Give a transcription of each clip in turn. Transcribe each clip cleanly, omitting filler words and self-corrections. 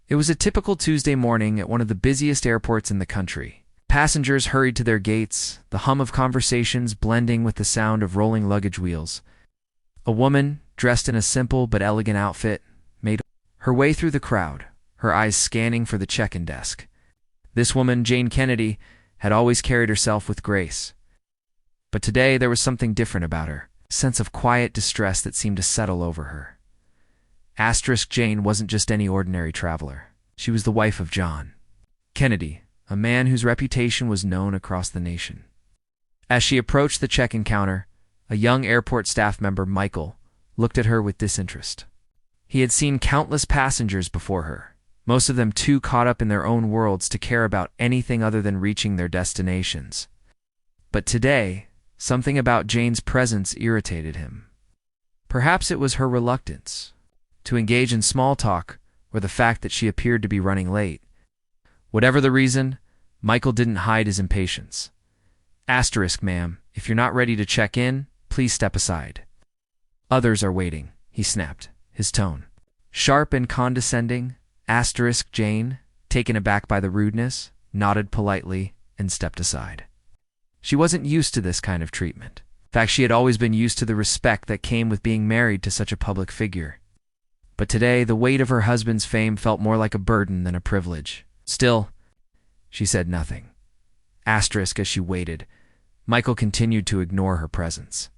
It was a typical Tuesday morning at one of the busiest airports in the country. Passengers hurried to their gates, the hum of conversations blending with the sound of rolling luggage wheels. A woman, dressed in a simple but elegant outfit, made her way through the crowd, her eyes scanning for the check-in desk. This woman, Jane Kennedy, had always carried herself with grace. But today there was something different about her, a sense of quiet distress that seemed to settle over her. Jane wasn't just any ordinary traveler. She was the wife of John Kennedy, a man whose reputation was known across the nation. As she approached the check-in counter, a young airport staff member, Michael, looked at her with disinterest. He had seen countless passengers before her, most of them too caught up in their own worlds to care about anything other than reaching their destinations. But today, something about Jane's presence irritated him. Perhaps it was her reluctance to engage in small talk or the fact that she appeared to be running late. Whatever the reason, Michael didn't hide his impatience. Ma'am, if you're not ready to check in, please step aside. Others are waiting, he snapped, his tone sharp and condescending. Jane, taken aback by the rudeness, nodded politely and stepped aside. She wasn't used to this kind of treatment. In fact, she had always been used to the respect that came with being married to such a public figure. But today, the weight of her husband's fame felt more like a burden than a privilege. Still, she said nothing. As she waited, Michael continued to ignore her presence,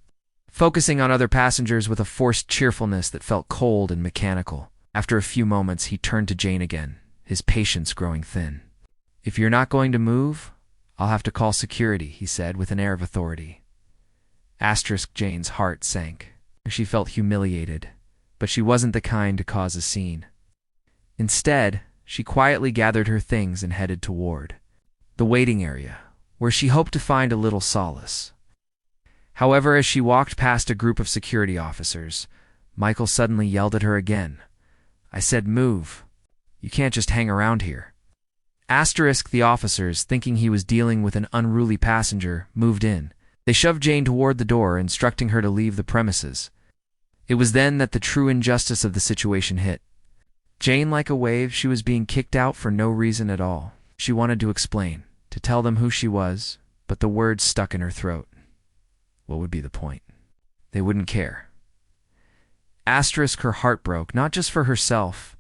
focusing on other passengers with a forced cheerfulness that felt cold and mechanical. After a few moments, he turned to Jane again, his patience growing thin. If you're not going to move, I'll have to call security, he said with an air of authority. Jane's heart sank. She felt humiliated, but she wasn't the kind to cause a scene. Instead, she quietly gathered her things and headed toward the waiting area, where she hoped to find a little solace. However, as she walked past a group of security officers, Michael suddenly yelled at her again. I said move. You can't just hang around here. The officers, thinking he was dealing with an unruly passenger, moved in. They shoved Jane toward the door, instructing her to leave the premises. It was then that the true injustice of the situation hit. Jane, like a wave, she was being kicked out for no reason at all. She wanted to explain, to tell them who she was, but the words stuck in her throat. What would be the point? They wouldn't care. Her heart broke, not just for herself,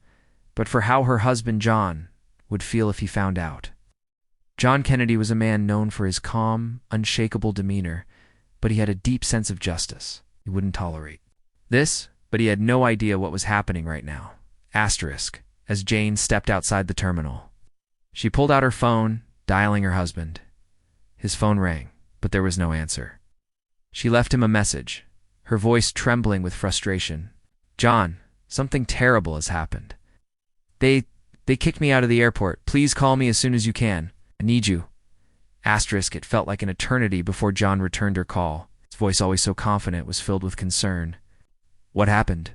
but for how her husband John would feel if he found out. John Kennedy was a man known for his calm, unshakable demeanor, but he had a deep sense of justice he wouldn't tolerate this, but he had no idea what was happening right now. As Jane stepped outside the terminal. She pulled out her phone, dialing her husband. His phone rang, but there was no answer. She left him a message, her voice trembling with frustration. John, something terrible has happened. They kicked me out of the airport. Please call me as soon as you can. I need you. It felt like an eternity before John returned her call. His voice, always so confident, was filled with concern. What happened?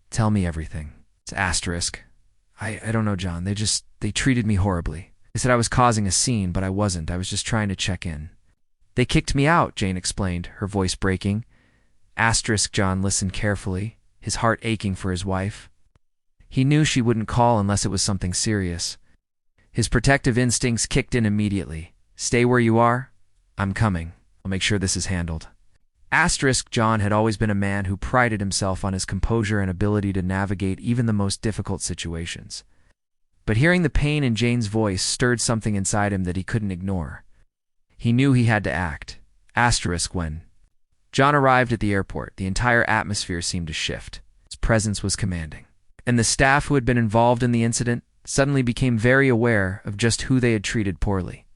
Tell me everything. I don't know, John. They treated me horribly. They said I was causing a scene, but I wasn't. I was just trying to check in. They kicked me out, Jane explained, her voice breaking. John listened carefully, his heart aching for his wife. He knew she wouldn't call unless it was something serious. His protective instincts kicked in immediately. Stay where you are. I'm coming. I'll make sure this is handled. John had always been a man who prided himself on his composure and ability to navigate even the most difficult situations. But hearing the pain in Jane's voice stirred something inside him that he couldn't ignore. He knew he had to act. When John arrived at the airport, the entire atmosphere seemed to shift. His presence was commanding. And the staff who had been involved in the incident suddenly became very aware of just who they had treated poorly.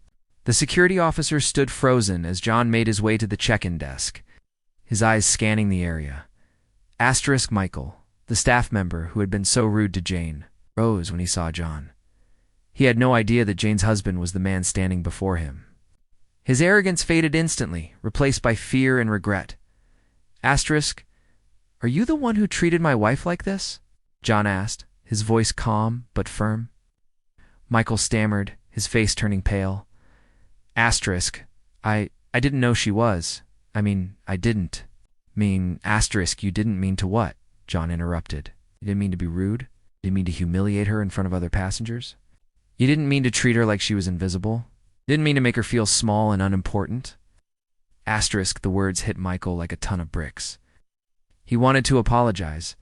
The security officer stood frozen as John made his way to the check-in desk, his eyes scanning the area. Michael, the staff member who had been so rude to Jane, rose when he saw John. He had no idea that Jane's husband was the man standing before him. His arrogance faded instantly, replaced by fear and regret. Are you the one who treated my wife like this? John asked, his voice calm but firm. Michael stammered, his face turning pale. I didn't know she was. I didn't mean, you didn't mean to what? John interrupted. You didn't mean to be rude? You didn't mean to humiliate her in front of other passengers? You didn't mean to treat her like she was invisible? You didn't mean to make her feel small and unimportant? Asterisk, the words hit Michael like a ton of bricks. He wanted to apologize,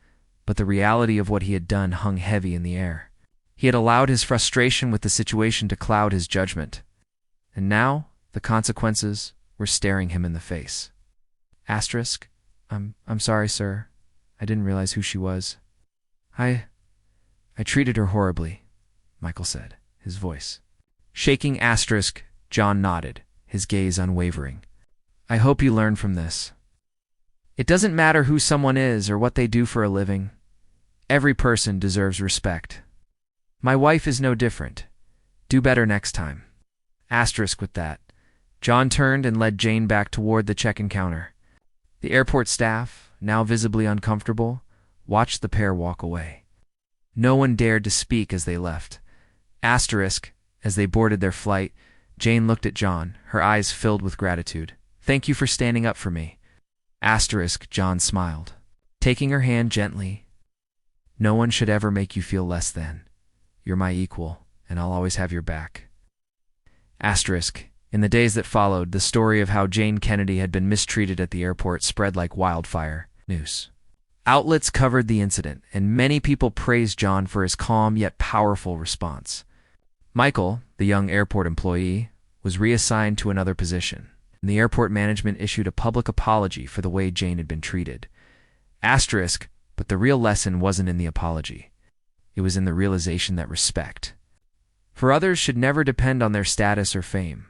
but the reality of what he had done hung heavy in the air. He had allowed his frustration with the situation to cloud his judgment, and now the consequences were staring him in the face. Asterisk, I'm sorry, sir. I didn't realize who she was. I treated her horribly, Michael said, his voice shaking. Asterisk, John nodded, his gaze unwavering. I hope you learn from this. It doesn't matter who someone is or what they do for a living. Every person deserves respect. My wife is no different. Do better next time. Asterisk with that. John turned and led Jane back toward the check-in counter. The airport staff, now visibly uncomfortable, watched the pair walk away. No one dared to speak as they left. Asterisk, as they boarded their flight, Jane looked at John, her eyes filled with gratitude. Thank you for standing up for me. Asterisk, John smiled, taking her hand gently. No one should ever make you feel less than. You're my equal, and I'll always have your back. Asterisk, in the days that followed, the story of how Jane Kennedy had been mistreated at the airport spread like wildfire. News outlets covered the incident, and many people praised John for his calm yet powerful response. Michael, the young airport employee, was reassigned to another position, and the airport management issued a public apology for the way Jane had been treated. Asterisk, but the real lesson wasn't in the apology. It was in the realization that respect for others should never depend on their status or fame.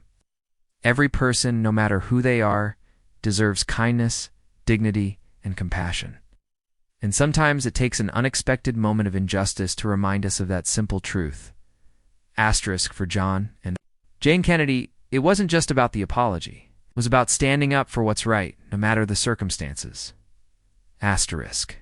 Every person, no matter who they are, deserves kindness, dignity, and compassion. And sometimes it takes an unexpected moment of injustice to remind us of that simple truth. Asterisk for John and Jane Kennedy, it wasn't just about the apology. It was about standing up for what's right, no matter the circumstances. Asterisk.